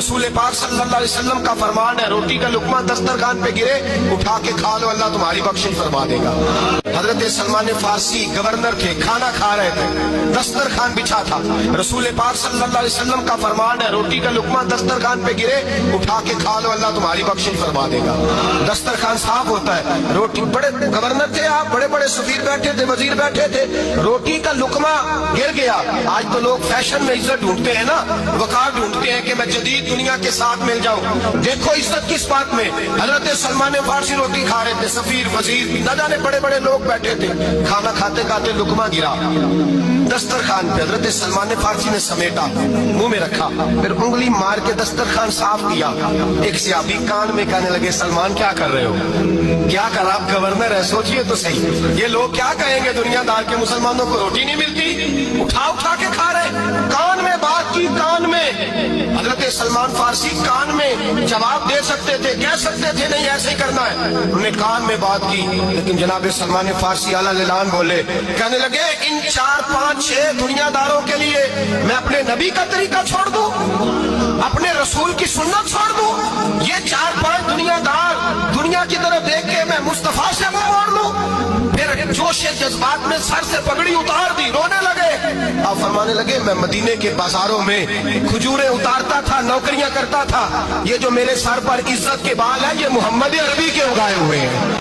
رسول پاک صلی اللہ علیہ وسلم کا فرمان ہے، روٹی کا لقمہ دسترخوان پہ گرے اٹھا کے کھا لو، اللہ تمہاری بخشش فرما دے گا۔ حضرت سلمان فارسی گورنر تھے، کھانا کھا رہے تھے، دسترخوان بچھا تھا، رسول پاک صلی اللہ علیہ وسلم کا فرمان ہے، روٹی کا لقمہ دسترخوان پہ گرے اٹھا کے کھا لو، اللہ تمہاری بخشش فرما دے گا۔ دسترخوان صاف ہوتا ہے، روٹی بڑے گورنر تھے آپ، بڑے بڑے سفیر بیٹھے تھے، وزیر بیٹھے تھے، روٹی کا لقمہ گر گیا۔ آج تو لوگ فیشن میں عزت ڈھونڈتے ہیں نا، وقار ڈھونڈتے ہیں کہ میں جدید دنیا کے ساتھ مل جاؤں۔ دیکھو عزت کس بات میں، حضرت سلمان فارسی روٹی کھا رہے تھے، سفیر وزیر نہ جانے بڑے بڑے لوگ بیٹھے تھے، کھانا کھاتے کھاتے لقمہ گرا دسترخوان پہ، حضرت سلمان فارسی نے سمیٹا، منہ میں رکھا، پھر انگلی مار کے دسترخوان صاف کیا۔ ایک صحابی کان میں کہنے لگے، سلمان کیا کر رہے ہو، کیا کر، آپ گورنر ہے، سوچئے تو صحیح، یہ لوگ کیا کہیں گے دنیا دار کے مسلمانوں کو روٹی نہیں ملتی، اٹھا اٹھا کے کھا رہے۔ کان میں بات کی، کان میں، حضرت سلمان فارسی کان میں جواب دے سکتے تھے، کہہ سکتے تھے نہیں ایسے ہی کرنا ہے، انہوں نے کان میں بات کی، لیکن جناب سلمان فارسی اعلیٰ اعلان بولے، کہنے لگے ان 4 5 6 دنیا داروں کے لیے میں اپنے نبی کا طریقہ چھوڑ دوں، اپنے رسول کی سنت چھوڑ دوں، یہ 4 5 دنیا دار دنیا کی طرف دیکھ کے میں مصطفیٰ سے منہ موڑ لوں۔ پھر جوش جذبات میں سر سے پگڑی اتار دی، رونے لگے۔ آپ فرمانے لگے، میں مدینے کے بازاروں میں کھجوریں اتارتا تھا، نوکریاں کرتا تھا، یہ جو میرے سر پر عزت کے بال ہیں یہ محمد عربی کے اگائے ہوئے ہیں۔